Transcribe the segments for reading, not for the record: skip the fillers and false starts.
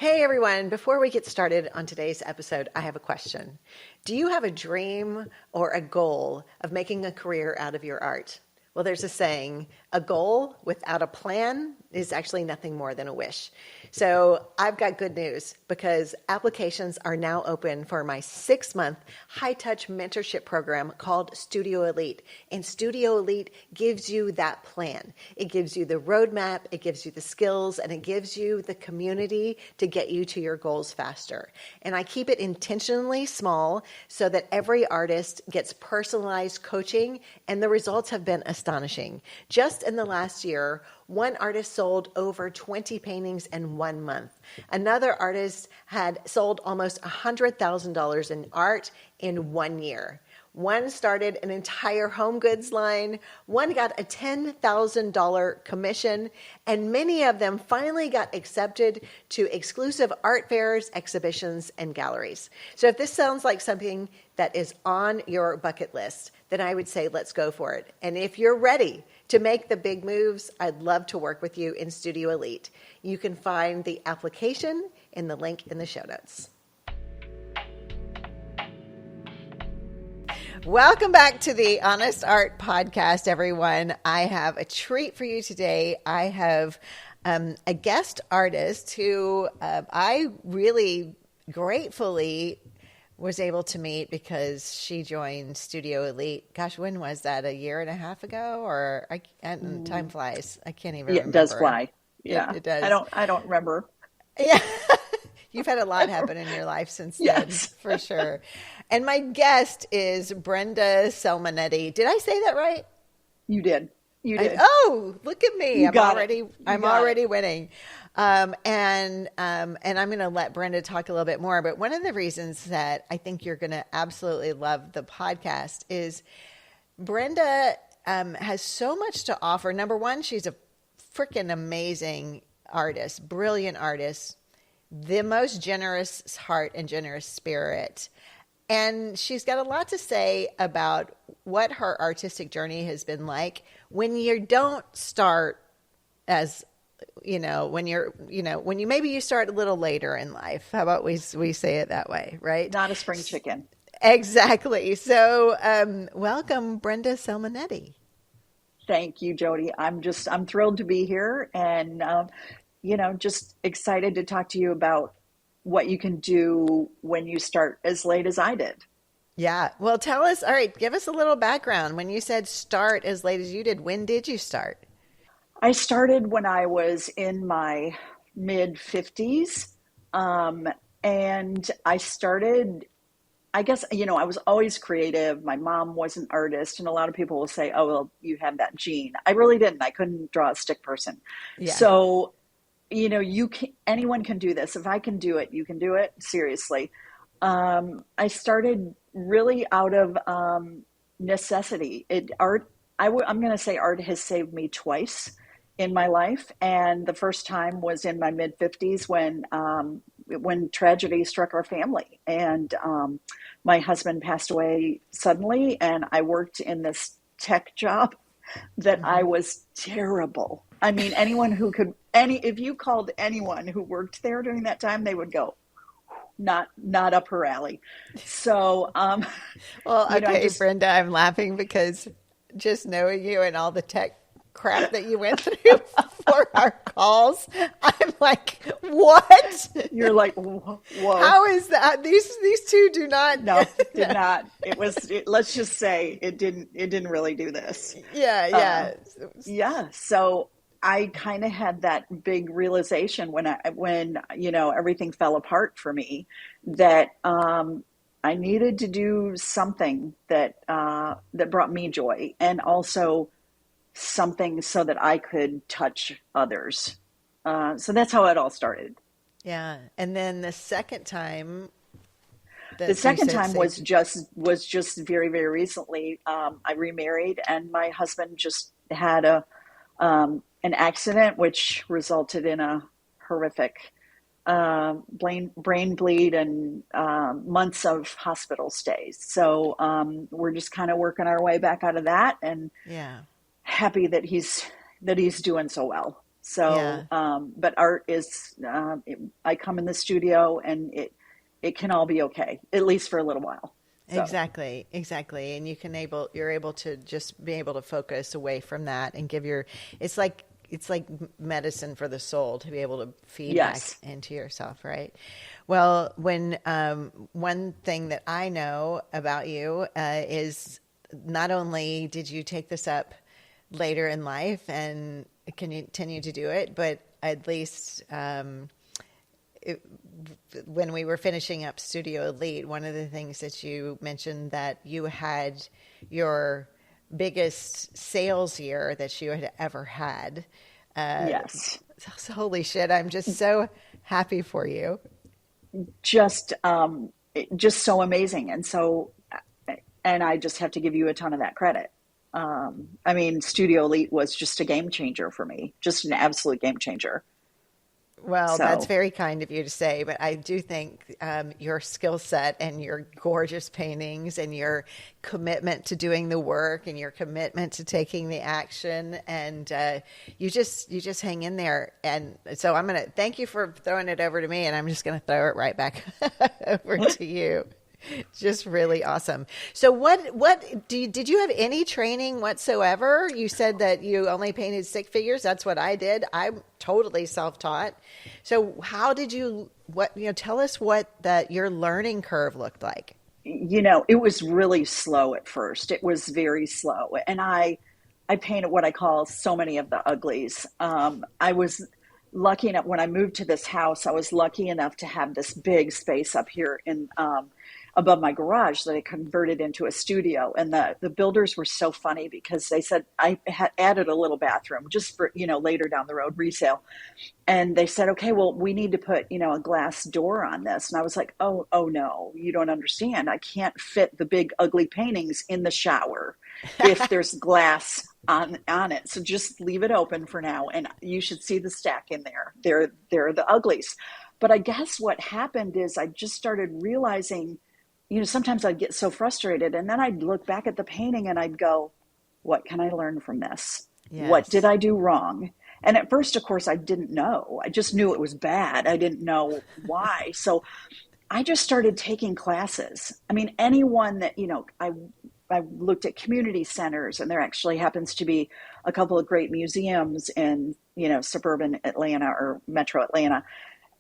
Hey everyone, before we get started on today's episode, I have a question. Do you have a dream or a goal of making a career out of your art? Well, there's a saying, a goal without a plan is actually nothing more than a wish. So I've got good news because applications are now open for my 6-month high-touch mentorship program called Studio Elite. And Studio Elite gives you that plan. It gives you the roadmap, it gives you the skills, and it gives you the community to get you to your goals faster. And I keep it intentionally small so that every artist gets personalized coaching, and the results have been astonishing. Just in the last year, one artist sold over 20 paintings in 1 month. Another artist had sold almost $100,000 in art in 1 year. One started an entire home goods line. One got a $10,000 commission, and many of them finally got accepted to exclusive art fairs, exhibitions, and galleries. So if this sounds like something that is on your bucket list, then I would say let's go for it. And if you're ready to make the big moves, I'd love to work with you in Studio Elite. You can find the application in the link in the show notes. Welcome back to the Honest Art Podcast, everyone. I have a treat for you today. I have a guest artist who I really gratefully was able to meet because she joined Studio Elite. Gosh, when was that? A year and a half ago? Or time flies. I can't even remember. It does fly. Yeah, it does. I don't remember. Yeah. You've had a lot happen in your life since then, Yes. for sure. And my guest is Brenda Sulmonetti. Did I say that right? You did. You did. Oh, look at me. I'm already winning. And I'm going to let Brenda talk a little bit more. But one of the reasons that I think you're going to absolutely love the podcast is Brenda has so much to offer. Number one, she's a freaking amazing artist, brilliant artist, the most generous heart and generous spirit. And she's got a lot to say about what her artistic journey has been like when you don't start as, when you start a little later in life. How about we say it that way, right? Not a spring chicken. Exactly. So welcome, Brenda Sulmonetti. Thank you, Jodie. I'm thrilled to be here and, just excited to talk to you about what you can do when you start as late as I did. Yeah. Well, tell us, all right, give us a little background. When you said start as late as you did, when did you start? I started when I was in my mid 50s. And I started, I guess, I was always creative. My mom was an artist, and a lot of people will say, oh, well, you have that gene. I really didn't. I couldn't draw a stick person. Yeah. So, anyone can do this. If I can do it, you can do it. Seriously. I started really out of necessity. I'm going to say art has saved me twice in my life. And the first time was in my mid 50s when tragedy struck our family. And my husband passed away suddenly, and I worked in this tech job that I was terrible. I mean, if you called anyone who worked there during that time, they would go, not up her alley. So, well, okay, Brenda, I'm laughing because just knowing you and all the tech crap that you went through for our calls, I'm like, what? You're like, whoa. How is that? These two do not. No, did not. Let's just say it didn't really do this. Yeah. Yeah. So I kind of had that big realization when everything fell apart for me that I needed to do something that brought me joy, and also something so that I could touch others. So that's how it all started. Yeah. And then the second time. The second time was just very, very recently. I remarried, and my husband just had an accident which resulted in a horrific brain bleed and months of hospital stays. So we're just kind of working our way back out of that, and happy that he's doing so well. Yeah. So, but art is, I come in the studio and it can all be okay, at least for a little while. So, Exactly, exactly. And you're able to just be able to focus away from that and give your, it's like medicine for the soul to be able to feed back yes. into yourself, right? Well, one thing that I know about you is not only did you take this up later in life and continue to do it, but at least it, when we were finishing up Studio Elite, one of the things that you mentioned that you had your biggest sales year that you had ever had. Uh, Yes. Holy shit! I'm just so happy for you. Just, just so amazing. And I just have to give you a ton of that credit. I mean, Studio Elite was just a game changer for me, just an absolute game changer. Well, that's So, very kind of you to say, but I do think your skill set and your gorgeous paintings and your commitment to doing the work and your commitment to taking the action and you just hang in there. And so I'm gonna thank you for throwing it over to me, and I'm just gonna throw it right back over to you. Just really awesome. So did you have any training whatsoever? You said that you only painted stick figures. That's what I did. I'm totally self-taught. So how did you tell us what that your learning curve looked like? it was really slow at first. It was very slow. And I painted what I call so many of the uglies. I was lucky enough when I moved to this house, I was lucky enough to have this big space up here in above my garage that I converted into a studio. And the builders were so funny because they said I had added a little bathroom just for, later down the road resale. And they said, okay, well, we need to put, a glass door on this. And I was like, oh no, you don't understand. I can't fit the big ugly paintings in the shower if there's glass on it. So just leave it open for now. And you should see the stack in there. They're the uglies. But I guess what happened is I just started realizing, sometimes I'd get so frustrated and then I'd look back at the painting and I'd go, what can I learn from this? What did Yes. I do wrong? And at first, of course, I didn't know. I just knew it was bad. I didn't know why. So I just started taking classes. I mean, anyone that, I looked at community centers, and there actually happens to be a couple of great museums in, suburban Atlanta or metro Atlanta.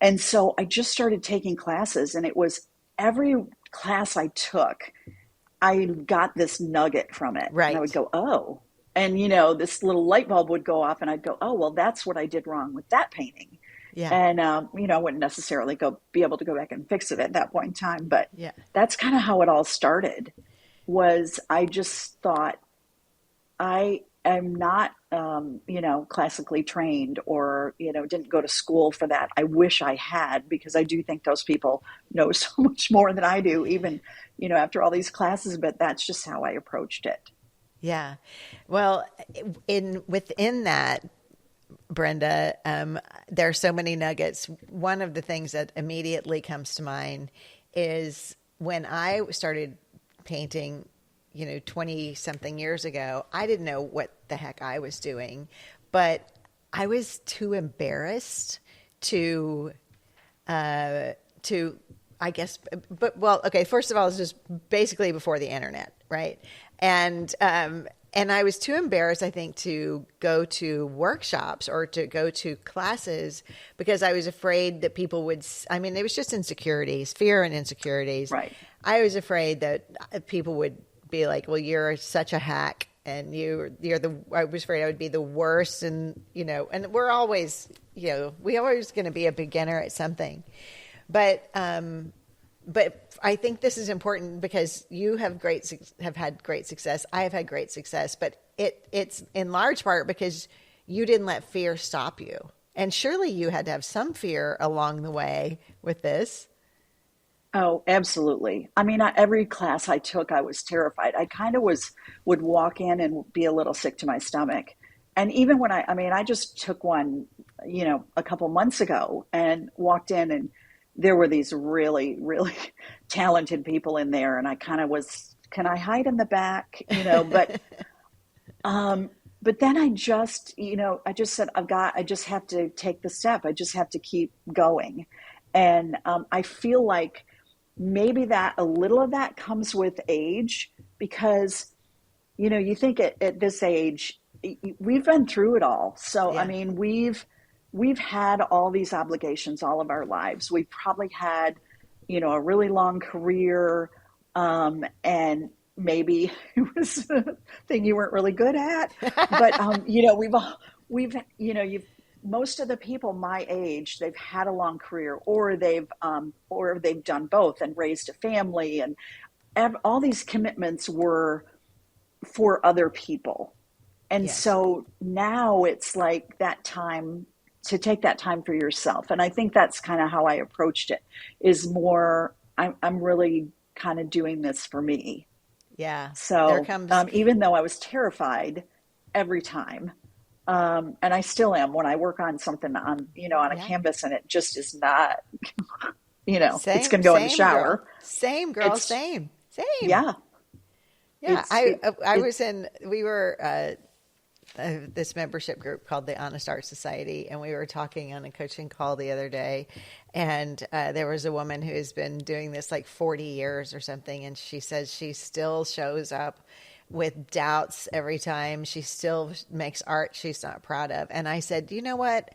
And so I just started taking classes, and it was every class I took, I got this nugget from it. And I would Right. go, oh. And, this little light bulb would go off, and I'd go, oh, well, that's what I did wrong with that painting. Yeah. And, I wouldn't necessarily be able to go back and fix it at that point in time. But Yeah. that's kind of how it all started was I just thought, I am not, classically trained or, didn't go to school for that. I wish I had because I do think those people know so much more than I do, even, after all these classes, but that's just how I approached it. Yeah. Well, in within that, Brenda, there are so many nuggets. One of the things that immediately comes to mind is when I started painting, 20 something years ago, I didn't know what the heck I was doing, but I was too embarrassed to, to, I guess, but well, okay, first of all, it's just basically before the internet, right? And I was too embarrassed, I think, to go to workshops or to go to classes because I was afraid that people would, I mean, it was just insecurities, fear and insecurities. Right. I was afraid that people would be like, well, you're such a hack and I was afraid I would be the worst. And, and we're always, we always going to be a beginner at something. But I think this is important because you have had great success. I have had great success, but it's in large part because you didn't let fear stop you. And surely you had to have some fear along the way with this. Oh, absolutely. I mean, every class I took, I was terrified. I kind of would walk in and be a little sick to my stomach. And even when I just took one, a couple months ago and walked in and there were these really, really talented people in there. And I kind of was, can I hide in the back? But but then I just said, I just have to take the step. I just have to keep going. And I feel like maybe that a little of that comes with age because, you think at this age, we've been through it all. So, I Yeah. mean, we've had all these obligations all of our lives. We've probably had, a really long career, and maybe it was a thing you weren't really good at. But you've most of the people my age, they've had a long career, or they've done both and raised a family, and all these commitments were for other people. And Yes. so now it's like that time to take that time for yourself. And I think that's kind of how I approached it, is more, I'm really kind of doing this for me. Yeah. There So comes, even though I was terrified every time, and I still am when I work on something on a yeah. canvas and it just is not, it's Same, going to go in the same girl. shower. Same girl, It's, same. Same. yeah, Yeah, it, I it, was in. We were this membership group called the Honest Art Society, and we were talking on a coaching call the other day, and there was a woman who has been doing this like 40 years or something, and she says she still shows up with doubts every time. She still makes art she's not proud of, and I said, you know what?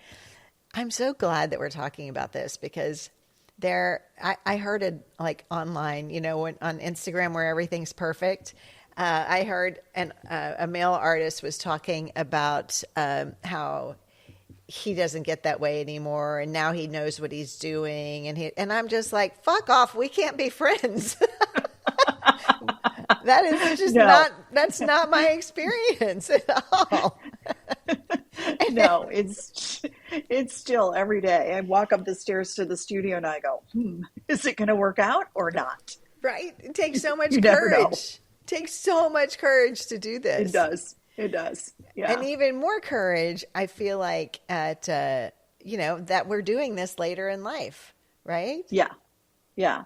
I'm so glad that we're talking about this because I heard it like online, on Instagram where everything's perfect. I heard a male artist was talking about how he doesn't get that way anymore, and now he knows what he's doing, and I'm just like, fuck off, we can't be friends. That is just no, that's not my experience at all. no, it's still every day. I walk up the stairs to the studio and I go, is it going to work out or not? Right? It takes so much You never know. courage. It takes so much courage to do It this. does. It does. And Yeah. even more courage, I feel like that we're doing this later in life, right? Yeah. Yeah.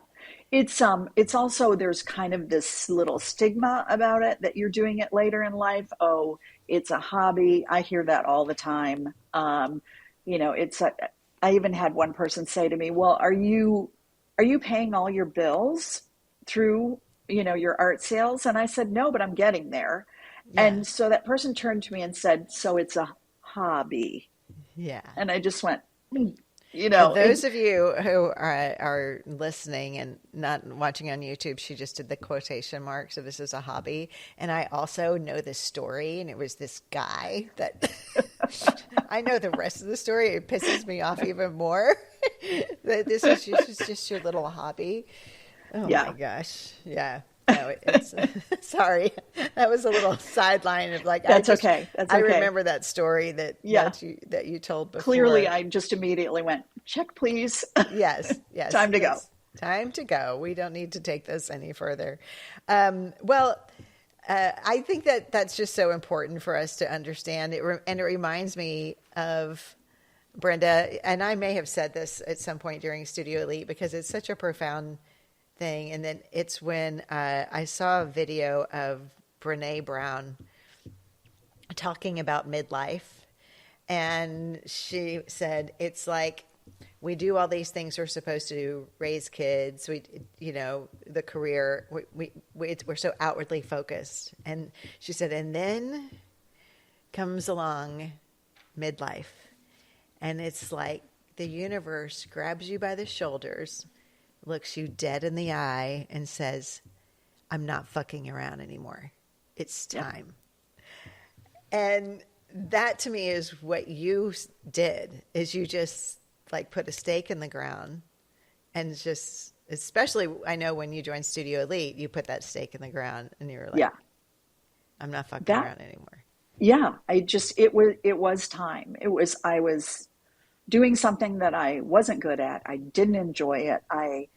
It's also, there's kind of this little stigma about it that you're doing it later in life. Oh, it's a hobby. I hear that all the time. It's I even had one person say to me, "Well, are you paying all your bills through, your art sales?" And I said, "No, but I'm getting there." Yeah. And so that person turned to me and said, "So it's a hobby." Yeah. And I just went, For it, those of you who are listening and not watching on YouTube, she just did the quotation mark. So this is a hobby. And I also know this story. And it was this guy that I know the rest of the story. It pisses me off even more. That this is just your little hobby. Oh my yeah, gosh. Yeah. No, it's sorry. That was a little sideline of like that's okay. That's I okay. remember that story that Yeah. you told Clearly, before. I just immediately went, check, please. Yes, yes, Time to go. it's time to go. We don't need to take this any further. Well, I think that that's just so important for us to understand. And it reminds me of Brenda, and I may have said this at some point during Studio Elite because it's such a profound thing. And then it's when I saw a video of Brene Brown talking about midlife. And she said, it's like we do all these things we're supposed to do, raise kids, the career, we're so outwardly focused. And she said, and then comes along midlife. And it's like the universe grabs you by the shoulders, looks you dead in the eye, and says, I'm not fucking around anymore. It's Yep. time. And that to me is what you did, is you just like put a stake in the ground and just, especially I know when you joined Studio Elite, you put that stake in the ground and you were like, Yeah. I'm not fucking That, around anymore. yeah. It was time. I was doing something that I wasn't good at. I didn't enjoy it. I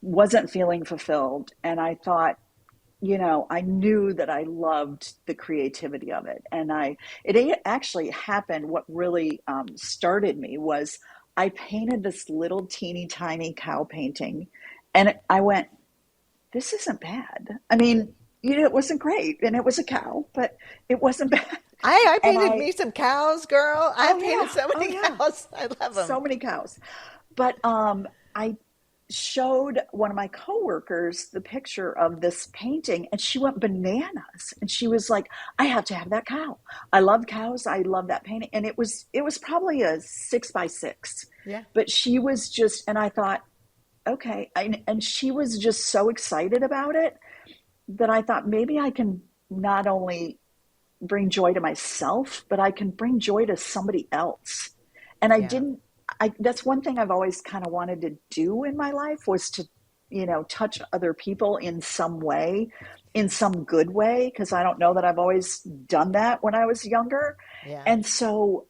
wasn't feeling fulfilled. And I thought, I knew that I loved the creativity of it. And it actually happened. What really started me was I painted this little teeny tiny cow painting. And I went, this isn't bad. I mean, it wasn't great. And it was a cow, but it wasn't bad. I And painted me some cows, girl. I oh painted yeah, so oh many yeah, cows. I love them. so many cows. But I showed one of my coworkers the picture of this painting, and she went bananas. And she was like, "I have to have that cow. I love cows. I love that painting." And it was probably a 6 by 6, Yeah. but she was just, and I thought, okay, and she was just so excited about it that I thought maybe I can not only bring joy to myself, but I can bring joy to somebody else. And I Yeah. didn't, I, that's one thing I've always kind of wanted to do in my life was to, touch other people in some way, in some good way, because I don't know that I've always done that when I was younger. Yeah. And so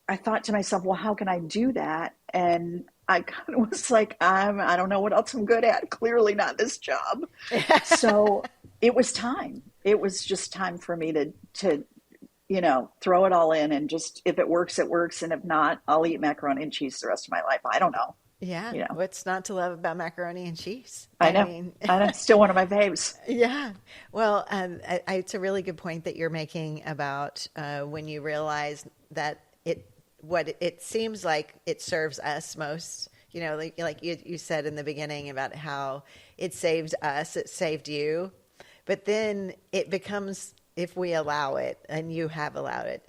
I thought to myself, well, how can I do that? And I kind of was like, I don't know what else I'm good at. Clearly not this job. So it was time. It was just time for me to throw it all in and just, if it works, it works. And if not, I'll eat macaroni and cheese the rest of my life. I don't know. Yeah. You know, What's not to love about macaroni and cheese? I I know. mean, I know. Still one of my faves. yeah. Well, it's a really good point that you're making about when you realize that what it seems like it serves us most. Like you said in the beginning about how it saves us, it saved you, but then it becomes, if we allow it, and you have allowed it,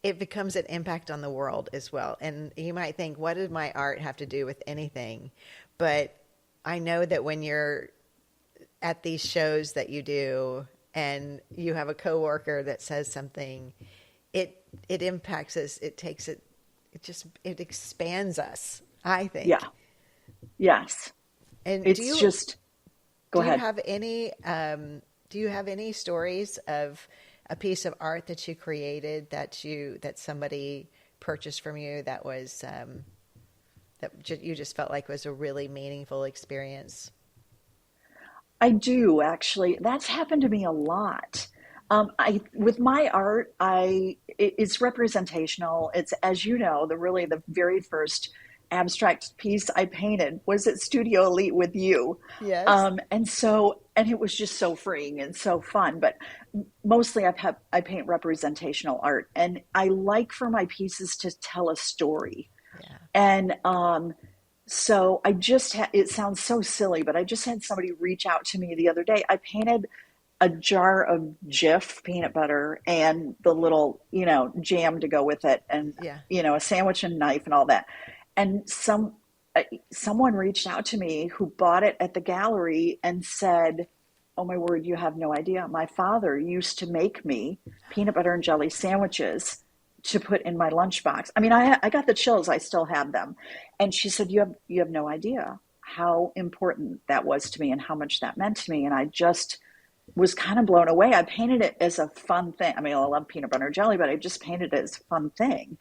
it becomes an impact on the world as well. And you might think, what does my art have to do with anything? But I know that when you're at these shows that you do and you have a coworker that says something, it impacts us. It expands us, I think. Yeah. Yes. And It's just, go do you ahead. have any stories of a piece of art that you created that somebody purchased from you that was you just felt like was a really meaningful experience? I do actually. That's happened to me a lot. With my art, it's representational. It's, as you know, the very first abstract piece I painted was at Studio Elite with you. Yes. And it was just so freeing and so fun. But mostly I paint representational art, and I like for my pieces to tell a story. Yeah. And so I just had, it sounds so silly, but I just had somebody reach out to me the other day. I painted a jar of Jif peanut butter and the little, jam to go with it, and, Yeah. a sandwich and knife and all that. And someone reached out to me who bought it at the gallery and said, "Oh my word, you have no idea. My father used to make me peanut butter and jelly sandwiches to put in my lunchbox." I mean, I got the chills. I still have them. And she said, "You have no idea how important that was to me and how much that meant to me." And I just was kind of blown away. I painted it as a fun thing. I mean, I love peanut butter and jelly, but I just painted it as a fun thing.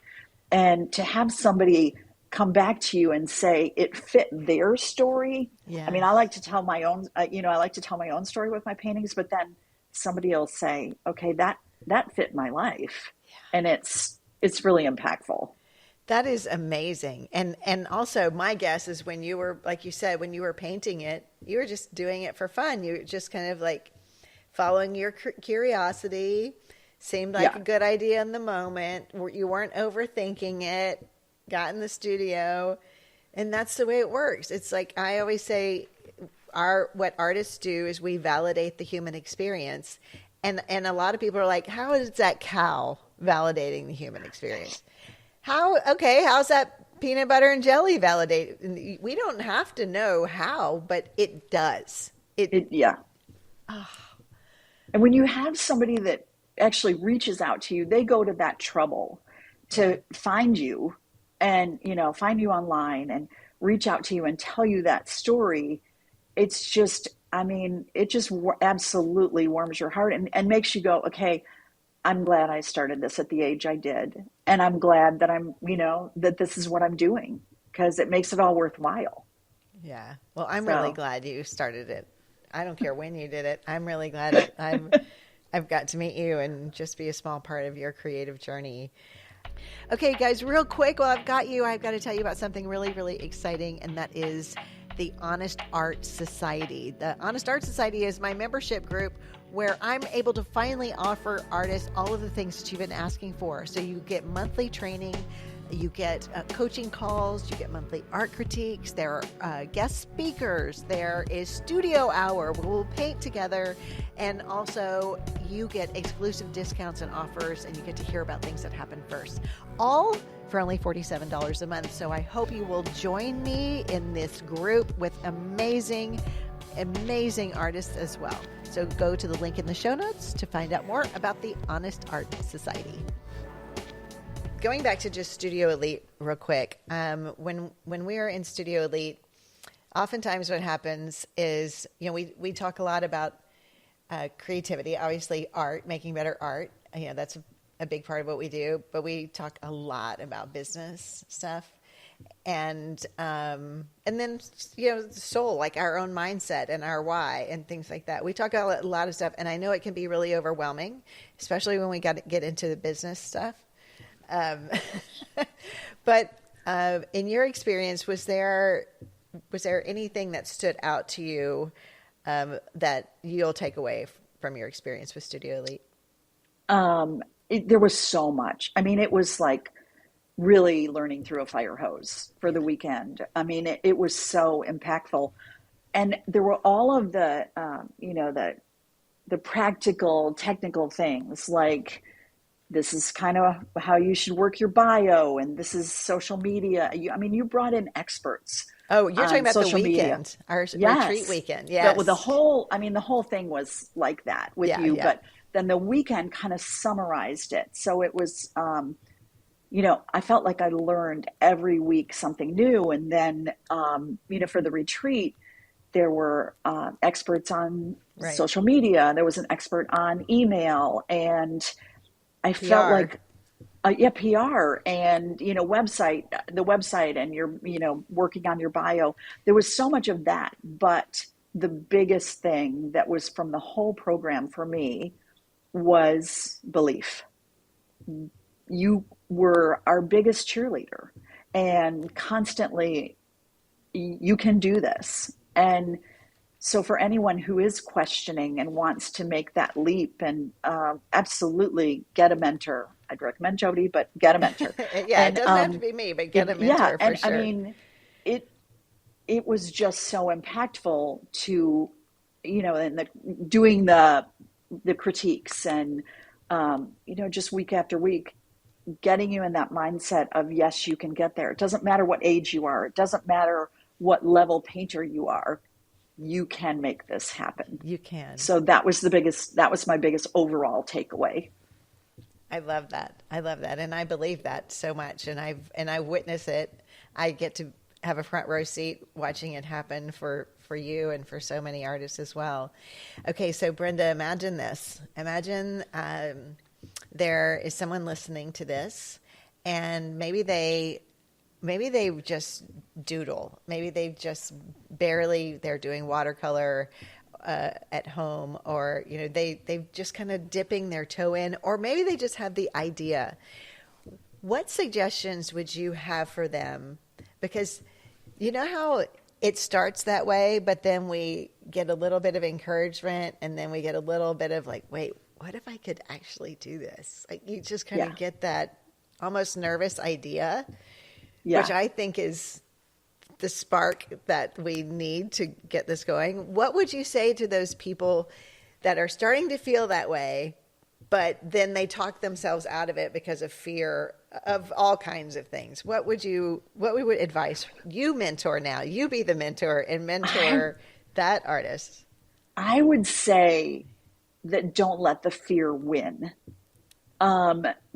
And to have somebody come back to you and say it fit their story. I mean, I Yes. like to tell my own, I like to tell my own story with my paintings, but then somebody will say, okay, that fit my life. And it's really impactful. That is amazing. And also my guess is when you were, like you said, when you were painting it, you were just doing it for fun. You were just kind of like following your curiosity. Seemed like a Yeah. good idea in the moment. You weren't overthinking it. Got in the studio, and that's the way it works. It's like I always say, what artists do is we validate the human experience, and a lot of people are like, how is that cow validating the human experience? How's that peanut butter and jelly validated? We don't have to know how, but it does. Yeah. And when you have somebody that actually reaches out to you, they go to that trouble to find you and, find you online and reach out to you and tell you that story. It's just, I mean, it just absolutely warms your heart and makes you go, okay, I'm glad I started this at the age I did. And I'm glad that that this is what I'm doing, because it makes it all worthwhile. Yeah. Well, I'm really So, glad you started it. I don't care when you did it. I'm really glad I've got to meet you and just be a small part of your creative journey. Okay, guys, real quick, while I've got you, I've got to tell you about something really, really exciting, and that is the Honest Art Society. The Honest Art Society is my membership group where I'm able to finally offer artists all of the things that you've been asking for. So you get monthly training, you get coaching calls, you get monthly art critiques, there are guest speakers, there is studio hour where we'll paint together, and also you get exclusive discounts and offers, and you get to hear about things that happen first. All for only $47 a month. So I hope you will join me in this group with amazing artists as well. So go to the link in the show notes to find out more about the Honest Art Society. Going back to just Studio Elite real quick, when we are in Studio Elite, oftentimes what happens is, we talk a lot about creativity, obviously art, making better art. That's a big part of what we do, but we talk a lot about business stuff. And then, soul, like our own mindset and our why and things like that. We talk about a lot of stuff, and I know it can be really overwhelming, especially when we got to get into the business stuff. But in your experience, was there anything that stood out to you that you'll take away from your experience with Studio Elite? There was so much. I mean, it was like really learning through a fire hose for the weekend. I mean, it was so impactful. And there were all of the practical, technical things, like this is kind of how you should work your bio, and this is social media. You brought in experts. Oh, you're talking about the weekend, media. Our Yes. retreat weekend. Yes. The whole thing was like that with you, yeah. But then the weekend kind of summarized it. So it was, I felt like I learned every week something new. And then, for the retreat, there were experts on social media. There was an expert on email, and I felt like, PR and, the website, and you're, working on your bio. There was so much of that. But the biggest thing that was from the whole program for me was belief. You were our biggest cheerleader, and constantly, you can do this. And so for anyone who is questioning and wants to make that leap, and absolutely get a mentor. I'd recommend Jodie, but get a mentor. Yeah, and, it doesn't have to be me, but get a mentor for sure. I mean, it was just so impactful to, doing the critiques, and just week after week, getting you in that mindset of, yes, you can get there. It doesn't matter what age you are. It doesn't matter what level painter you are. You can make this happen. You can. So that was my biggest overall takeaway. I love that. And I believe that so much. And I witness it. I get to have a front row seat watching it happen for you and for so many artists as well. Okay. So Brenda, imagine this. Imagine, there is someone listening to this, and maybe they just doodle. Maybe they're doing watercolor at home, or they've just kind of dipping their toe in, or maybe they just have the idea. What suggestions would you have for them? Because you know how it starts that way, but then we get a little bit of encouragement, and then we get a little bit of like, wait, what if I could actually do this? Like, you just kind of get that almost nervous idea, which I think is the spark that we need to get this going. What would you say to those people that are starting to feel that way, but then they talk themselves out of it because of fear of all kinds of things? What would advise you mentor now? You be the mentor and mentor that artist. I would say that don't let the fear win.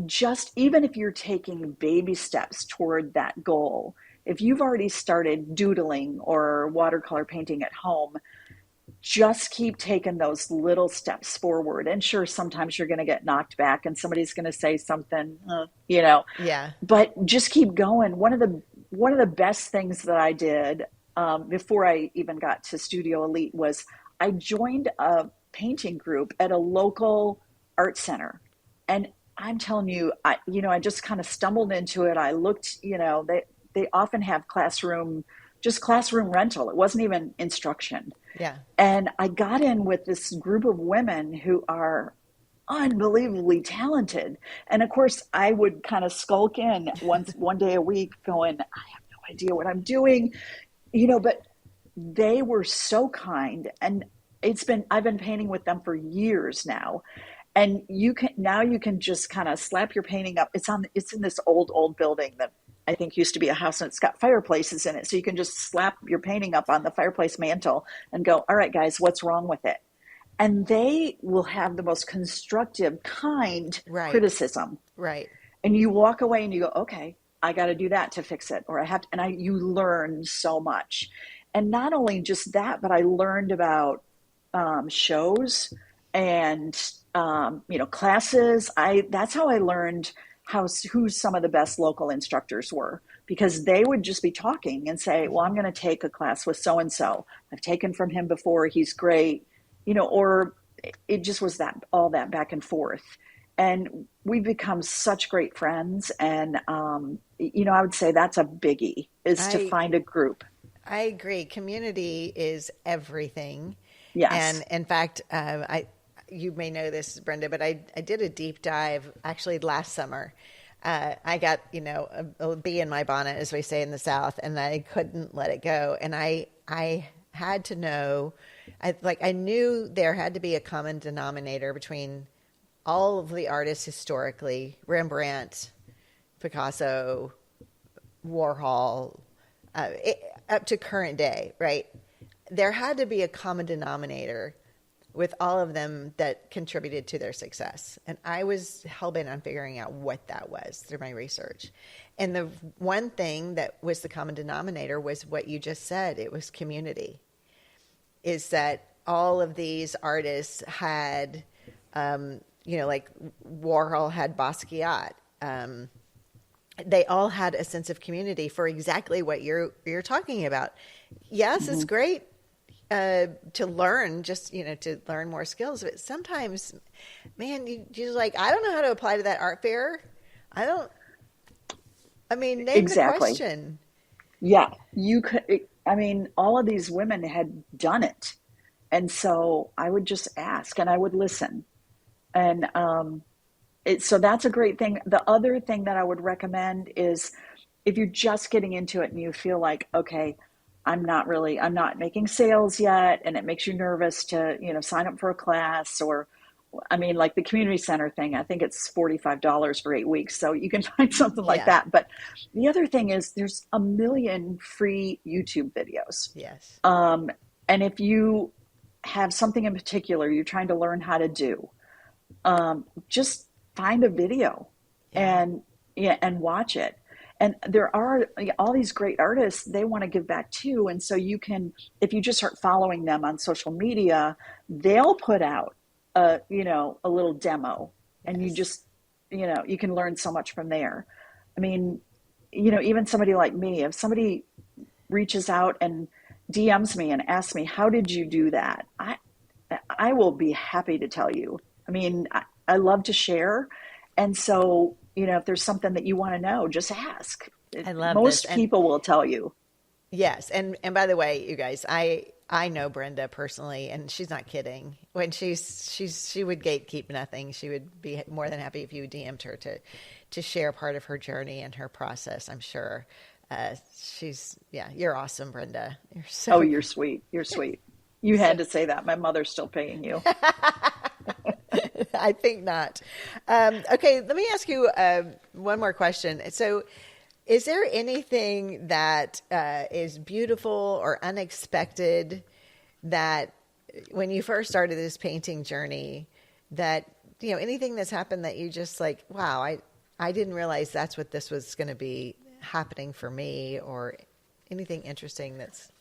Just even if you're taking baby steps toward that goal, if you've already started doodling or watercolor painting at home, just keep taking those little steps forward. And sure, sometimes you're going to get knocked back and somebody's going to say something, Yeah. But just keep going. One of the best things that I did before I even got to Studio Elite was I joined a painting group at a local art center. And I'm telling you, I just kind of stumbled into it. I looked, they often have classroom just classroom rental. It wasn't even instruction. Yeah. And I got in with this group of women who are unbelievably talented. And of course, I would kind of skulk in one day a week going, I have no idea what I'm doing, but they were so kind. And I've been painting with them for years now. And you can just kind of slap your painting up. It's in this old building that I think used to be a house, and it's got fireplaces in it. So you can just slap your painting up on the fireplace mantle and go, all right, guys, what's wrong with it? And they will have the most constructive, kind Right. criticism. Right. And you walk away and you go, okay, I got to do that to fix it. Or I have to, you learn so much. And not only just that, but I learned about shows and, classes. That's how I learned who some of the best local instructors were, because they would just be talking and say, well, I'm going to take a class with so and so. I've taken from him before. He's great. Or it just was all that back and forth. And we've become such great friends. And, I would say that's a biggie, is to I find a group. I agree. Community is everything. Yes. And in fact, you may know this, Brenda, but I did a deep dive actually last summer. I got, a bee in my bonnet, as we say in the South, and I couldn't let it go. And I had to know, I knew there had to be a common denominator between all of the artists historically, Rembrandt, Picasso, Warhol, up to current day, right? There had to be a common denominator with all of them that contributed to their success. And I was hell-bent on figuring out what that was through my research. And the one thing that was the common denominator was what you just said. It was community. Is that all of these artists had, like Warhol had Basquiat. They all had a sense of community for exactly what you're talking about. Yes, Mm-hmm. it's great to learn, just to learn more skills. But sometimes, man, you're like, I don't know how to apply to that art fair. I don't. I mean, name the Exactly. question. Yeah. You could, all of these women had done it. And so I would just ask and I would listen. And so that's a great thing. The other thing that I would recommend is, if you're just getting into it and you feel like, okay, I'm not making sales yet, and it makes you nervous to, sign up for a class, or, like the community center thing, I think it's $45 for 8 weeks. So you can find something like Yeah. that. But the other thing is, there's a million free YouTube videos. Yes. And if you have something in particular you're trying to learn how to do, just find a video Yeah. and watch it. And there are all these great artists, they want to give back too. And so you can, if you just start following them on social media, they'll put out a little demo, and you Yes. just, you can learn so much from there. I mean, even somebody like me, if somebody reaches out and DMs me and asks me, how did you do that? I will be happy to tell you. I love to share. And so, if there's something that you want to know, just ask. I love this. Most And people will tell you. yes, and by the way, you guys, I know Brenda personally, and she's not kidding. When she would gatekeep nothing. She would be more than happy if you DM'd her to share part of her journey and her process. I'm sure. You're awesome, Brenda. You're Oh, so. you're sweet. You're sweet. You So had to say that. My mother's still paying you. I think not. Okay, let me ask you one more question. So, is there anything that is beautiful or unexpected that when you first started this painting journey, that, anything that's happened that you just like, wow, I didn't realize that's what this was going to be happening for me, or anything interesting that's.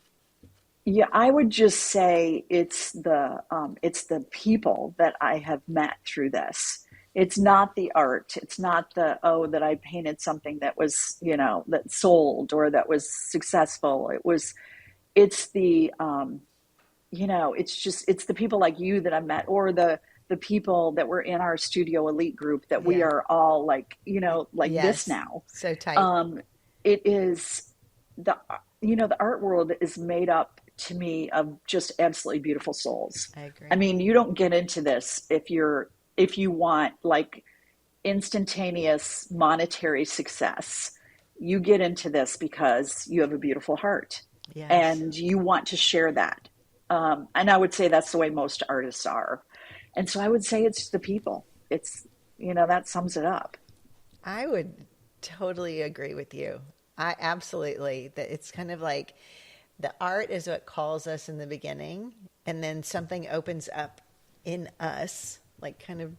Yeah, I would just say it's the people that I have met through this. It's not the art. It's not that I painted something that was, that sold or that was successful. It's it's the people like you that I met, or the people that were in our Studio Elite group, that we Yeah. are all like, like this Yes. now. So tight. Um, it is the the art world is made up to me of just absolutely beautiful souls. I I agree. mean, you don't get into this if you want like instantaneous monetary success. You get into this because you have a beautiful heart Yes. and you want to share that. And I would say that's the way most artists are. And so I would say it's the people. That sums it up. I would totally agree with you. I absolutely that it's kind of like the art is what calls us in the beginning, and then something opens up in us, like kind of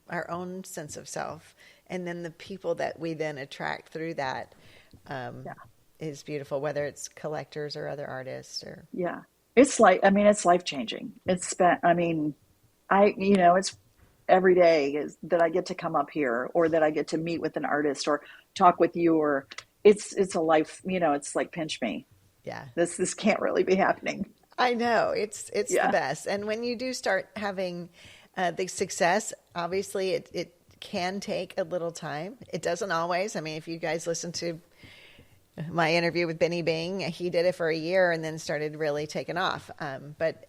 our own sense of self, and then the people that we then attract through that um, Yeah. is beautiful, whether it's collectors or other artists or Yeah. It's life changing. It's every day is that I get to come up here or that I get to meet with an artist or talk with you or it's a life, it's like pinch me. yeah. This can't really be happening. I know it's the Yeah. best, and when you do start having the success, obviously it can take a little time. It doesn't always. I mean, if you guys listen to my interview with Benny Bing, he did it for a year and then started really taking off. But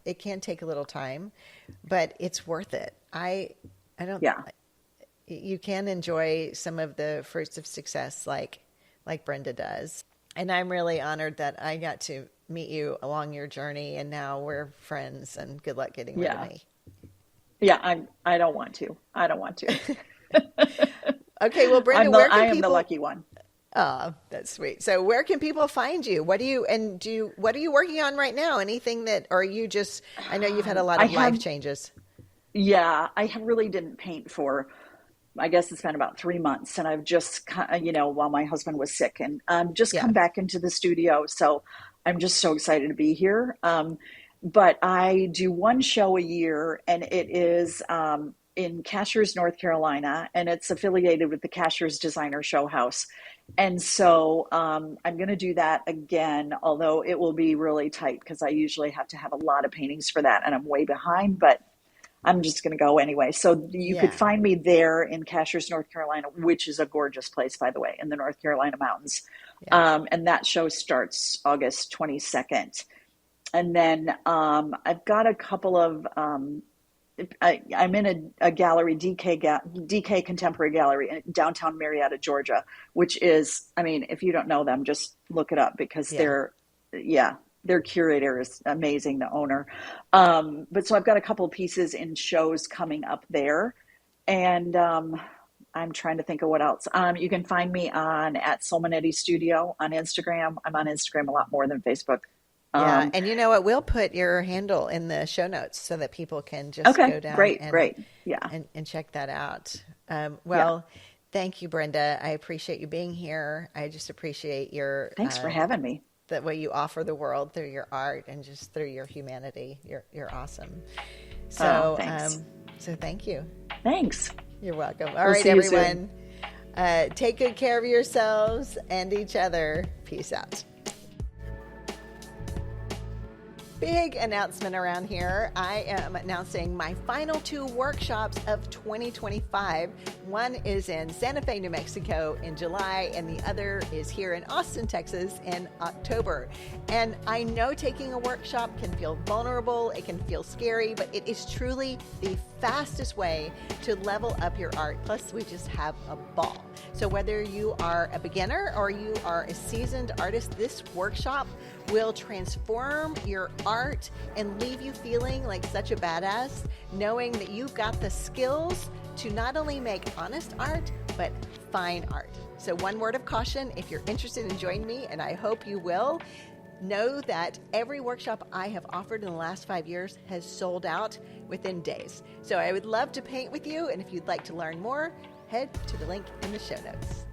it can take a little time, but it's worth it. I don't. Yeah. You can enjoy some of the fruits of success, like Brenda does. And I'm really honored that I got to meet you along your journey, and now we're friends. And good luck getting rid of Yeah. me. Yeah, I don't want to. I don't want to. Okay, well, Brenda, where I can am the people? lucky one. Oh, that's sweet. So where can people find you? What are you working on right now? Anything that, or are you just, I know you've had a lot I of life have changes. Yeah, really didn't paint for, I guess it's been about 3 months, and I've just, while my husband was sick, and just Yeah. come back into the studio. So I'm just so excited to be here. But I do one show a year, and it is in Cashiers, North Carolina, and it's affiliated with the Cashiers Designer Show House. And so I'm going to do that again, although it will be really tight because I usually have to have a lot of paintings for that, and I'm way behind, but I'm just going to go anyway. So you could Yeah. find me there in Cashiers, North Carolina, which is a gorgeous place, by the way, in the North Carolina mountains. Yeah. And that show starts August 22nd. And then I've got a couple of, I'm in a gallery, DK Contemporary Gallery in downtown Marietta, Georgia, which is, I mean, if you don't know them, just look it up because Yeah. yeah, their curator is amazing, the owner. But so I've got a couple of pieces in shows coming up there. And I'm trying to think of what else. You can find me on at Sulmonetti Studio on Instagram. I'm on Instagram a lot more than Facebook. Yeah. Um, And you know what? We'll put your handle in the show notes so that people can just okay, go down great, great. Yeah, and check that out. yeah. Well, thank you, Brenda. I appreciate you being here. I just appreciate your Thanks for having me. the way you offer the world through your art and just through your humanity. You're awesome. Oh, So thanks. so thank you. Thanks. You're welcome. All We'll right, see you soon. everyone. Take good care of yourselves and each other. Peace out. Big announcement around here. I am announcing my final 2 workshops of 2025. One is in Santa Fe, New Mexico in July, and the other is here in Austin, Texas in October. And I know taking a workshop can feel vulnerable, it can feel scary, but it is truly the fastest way to level up your art. Plus, we just have a ball. So whether you are a beginner or you are a seasoned artist, this workshop will transform your art and leave you feeling like such a badass, knowing that you've got the skills to not only make honest art, but fine art. So one word of caution, if you're interested in joining me, and I hope you will, know that every workshop I have offered in the last 5 years has sold out within days. So I would love to paint with you, and if you'd like to learn more, head to the link in the show notes.